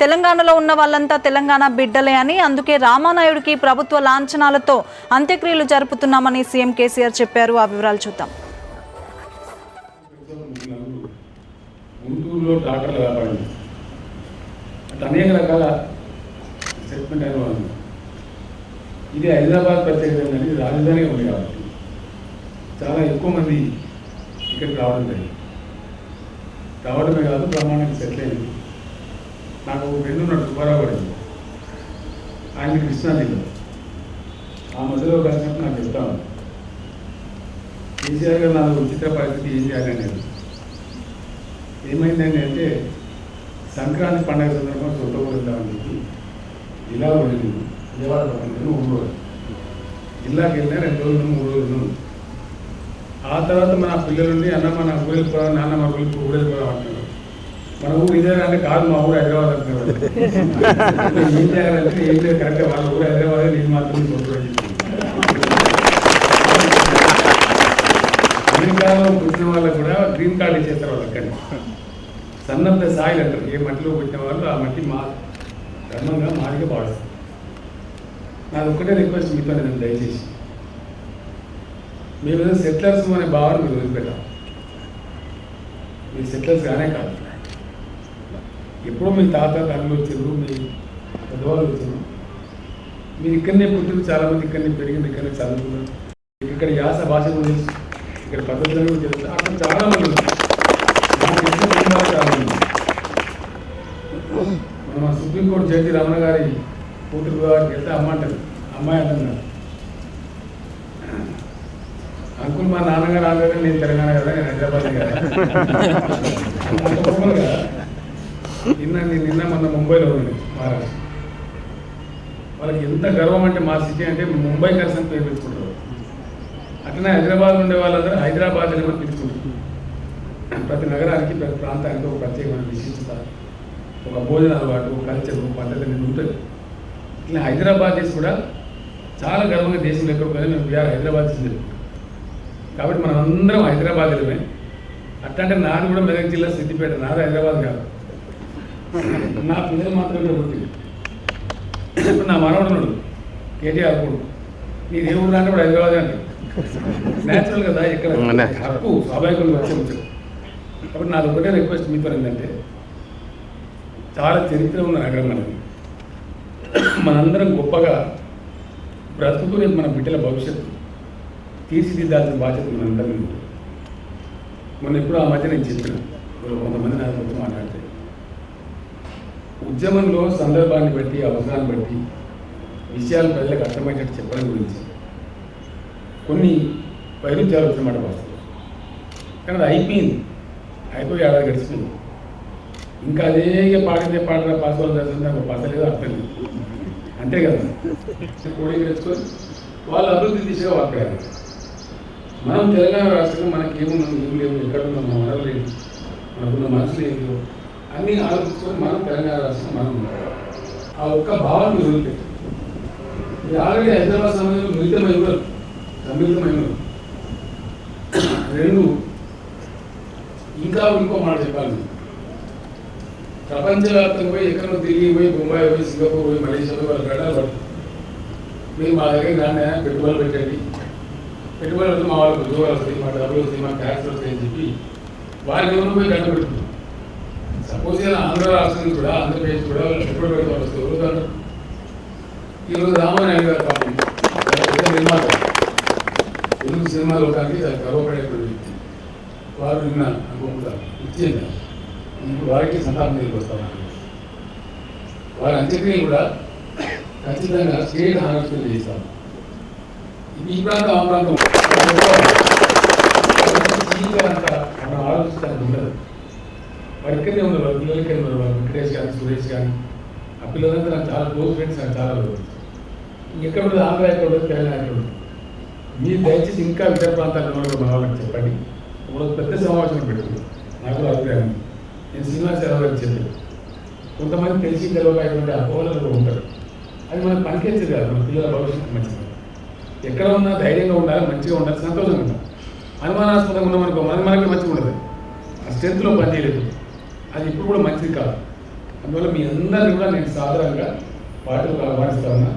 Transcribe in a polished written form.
తెలంగాణలో ఉన్న వాళ్ళంతా తెలంగాణ బిడ్డలే అని, అందుకే రామానాయుడికి ప్రభుత్వ లాంఛనాలతో అంత్యక్రియలు జరుపుతున్నామని సీఎం కేసీఆర్ చెప్పారు. ఆ వివరాలు చూద్దాం. గుంటూరులో డాక్టర్లు వ్యాపారం అనేక రకాల సెటిల్మెంట్ అయిన వాళ్ళు. ఇది హైదరాబాద్ ప్రత్యేకత, ఇది రాజధానిగా ఉంది కాబట్టి చాలా ఎక్కువ మంది ఇక్కడికి రావడమే కాదు బ్రహ్మాండంగా సెటిల్ అయింది. నాకు ఒక ఫ్రెండ్ ఉన్నాడు, సుబ్బారావు గారు, ఆయన కృష్ణానదిలో. ఆ మధ్యలో కలిసినప్పుడు నాకు చెప్తాను, కేసీఆర్ గారు నాకు విచిత్ర పరిస్థితి ఏం చేయాలనేది. ఏమైందండి అంటే, సంక్రాంతి పండుగ సందర్భంగా సొంతూరు వెళ్దామని చెప్పి జిల్లా వెళ్ళింది. విజయవాడ పక్కన ఊరు జిల్లాకి వెళ్ళినా 2 రోజులు 3 రోజులు. ఆ తర్వాత మన పిల్లలుండి అన్న మన ఊరు వెళ్ళిపోవా, నాన్న మన ఊరికి ఊరు వెళ్ళిపోవా అంటున్నారు. మన ఊరు ఇదే అంటే కాదు, మా ఊరు హైదరాబాద్ అంటున్నారు. ఏం చేయాలంటే ఏం లేదు, కరెక్ట్గా వాళ్ళ ఊరు హైదరాబాద్, నేను మాత్రం సొంతూరు చెప్పింది. అమెరికాలో పుట్టిన వాళ్ళకు కూడా గ్రీన్ కార్డు ఇచ్చేస్తారు వాళ్ళు. అక్కడి సన్నద్ధ సాయిల్ అంటారు. ఏ మట్టిలో పుట్టిన వాళ్ళు ఆ మట్టి క్రమంగా మాదిగా పాడుస్తారు. నాది ఒక్కటే రిక్వెస్ట్ మీతో, నేను దయచేసి మేము ఏదో సెటిలర్స్ అనే భావన మీరు వదిలిపెట్టాం. మీరు సెటిలర్స్ కానే కాదు. ఎప్పుడో మీ తాత తల్లులు వచ్చారు, మీ పెద్దవాళ్ళు వచ్చారు. మీరు ఇక్కడనే పుట్టిన చాలామంది, ఇక్కడనే పెరిగింది, ఇక్కడనే చదువుకున్నారు. ఇక్కడ యాస భాష కూడా తెలుసు, ఇక్కడ పద్ధతులు కూడా తెలుసు. అక్కడ చాలామంది ఉన్నారు. మన సుప్రీంకోర్టు జడ్జి రమణ గారి కూతురు గారికి వెళ్తే అమ్మ అంటారు, అమ్మాయి అంటున్నారు. అంకుల్ మా నాన్నగారు ఆంధ్ర, నేను తెలంగాణ కదా, నేను హైదరాబాద్ కదా. నిన్న మొన్న ముంబైలో ఉన్నాను, మహారాష్ట్ర. వాళ్ళకి ఎంత గర్వం అంటే మా సిటీ అంటే ముంబై కలిసి పేరు పెంచుకుంటారు. అట్లనే హైదరాబాద్ ఉండే వాళ్ళందరూ హైదరాబాద్ అని పిలుచుకుంటారు. ప్రతి నగరానికి, ప్రతి ప్రాంతానికి ఒక ప్రత్యేకమైన విశిష్టత, ఒక భోజన అలవాటు, కల్చర్, పద్ధతి అనేది ఉంటుంది. ఇట్లా హైదరాబాద్ కూడా చాలా గర్వంగా దేశంలో ఎక్కడ పోయినా మేము వీఆర్ హైదరాబాద్ చెందిన. కాబట్టి మనం అందరం హైదరాబాద్లోనే. అట్లాంటే నాది కూడా మెదక్ జిల్లా సిద్దిపేట, నాది హైదరాబాద్ కాదు. నా పిల్లలు మాత్రం ఇక్కడ పుట్టింది. ఇప్పుడు నా మనవడున్నాడు కేటీఆర్ కూడా, నీ దేవుడు అంటే కూడా హైదరాబాద్ అంటారు. న్యాచురల్ కదా, ఇక్కడ హక్కు స్వాభావికంగా వచ్చే వచ్చారు. కాబట్టి నాది ఒకటే రిక్వెస్ట్ మీతో ఏంటంటే, చాలా చరిత్ర ఉన్న నగరం మనది. మనందరం గొప్పగా బ్రతుకుని మన బిడ్డల భవిష్యత్తు తీర్చిదిద్దాల్సిన బాధ్యత మనందరం ఉంటుంది. మొన్న ఎప్పుడు ఆ మధ్య నేను చెప్పిన కొంతమంది నా గురించి మాట్లాడితే, ఉద్యమంలో సందర్భాన్ని బట్టి, అవసరాన్ని బట్టి విషయాలు ప్రజలకు అర్థమయ్యేటట్టు చెప్పడం గురించి కొన్ని వైరుధ్యాలు వచ్చినమాట వాస్తవం. కానీ అది అయిపోయి ఏడాది గడిచిపోయింది. ఇంకా అదే పాడితే పాటల పాస్వర్డ్ దర్శనం నాకు పసలేదు, అర్థం లేదు. అంతే కదా, కోడింగ్ తెచ్చుకొని వాళ్ళు అభివృద్ధి దిశగా వాడుకోవాలి. మనం తెలంగాణ రాష్ట్రంలో మనకేమున్నాం, ఏం లేవు, ఎక్కడున్నాం, మన వనరు లేదు, మనకున్న మనసు లేదు, అన్నీ ఆలోచించుకొని మనం తెలంగాణ రాష్ట్రం మనం ఆ ఒక్క భావన మీరు వదిలిపెట్టి, మీరు ఆల్రెడీ హైదరాబాద్ సమయంలో మిళితమై ఉన్నారు. 2 ఇంకా ఇంకో మాట చెప్పాలి. ప్రపంచవ్యాప్తంగా పోయి ఎక్కడో తిరిగి పోయి బొంబాయి పోయి, సింగపూర్ పోయి, మలేషియా పోయి వాళ్ళ గడాలు పడుతుంది. మీరు మా దగ్గరికి రాండి, పెట్టుబడులు పెట్టండి, పెట్టుబడులు వస్తే మా వాళ్ళకి ఉద్యోగాలు వస్తాయి, మా డబ్బులు వస్తాయి, మా ట్యాక్స్ వస్తాయి అని చెప్పి వారికి ఎవరు పోయి గంట పెడుతుంది. సపోజ్ ఆంధ్ర రాష్ట్రం కూడా, ఆంధ్రప్రదేశ్ కూడా పెట్టుబడి పెట్టుకోవాలి వస్తే ఎవరు అంటారు? ఈరోజు రామానాయుడు గారు పాపం నిర్మాత, తెలుగు సినిమా లోకానికి చాలా గర్వపడేటువంటి వ్యక్తి. వారు నిన్న అనుకుంటారు ఇచ్చేది, ఇప్పుడు వారికి సంతాపం తెలియకొస్తాను. వారి అంత్యక్రియలు కూడా ఖచ్చితంగా స్టేట్ హానర్స్తో చేస్తాం. ఈ ప్రాంతం ఆ ప్రాంతం అంతా మనం ఆలోచించడానికి ఉండదు. వారి ఇక్కడనే ఉన్నారు, వాళ్ళ పిల్లలు ఇక్కడే ఉన్నారు. వాళ్ళు వెంకటేష్ కానీ, సురేష్ కానీ, ఆ పిల్లలంతా నాకు చాలా క్లోజ్ ఫ్రెండ్స్, నాకు చాలా ఎక్కడ ఉండదు, ఆంధ్ర ఎక్కడ ఉండదు, తెలంగాణ ఎక్కడ ఉండదు. మీరు దయచేసి ఇంకా ఇతర ప్రాంతాల్లో మన వాళ్ళకి చెప్పండి. ఇప్పుడు పెద్ద సమావేశం పెట్టుకుంది, నాకు కూడా అభిప్రాయం. నేను శ్రీనివాసరావు గారికి చెప్పాను, కొంతమంది తెలిసి తెలవకపోయినటువంటి అపోహలు ఉంటారు. అది మనకు పనికేసేది కాదు, మన పిల్లల భవిష్యత్తు మంచిది. ఎక్కడ ఉన్నా ధైర్యంగా ఉండాలి, మంచిగా ఉండాలి, సంతోషంగా ఉండాలి. అనుమానాస్పదంగా ఉన్నామనుకో మనకి మంచిగా ఉండదు, ఆ స్ట్రెంత్లో పనిచేయలేదు. అది ఇప్పుడు కూడా మంచిది కాదు. అందువల్ల మీ అందరినీ కూడా నేను సాధారణంగా వాటికి ఆహ్వానిస్తా ఉన్నా.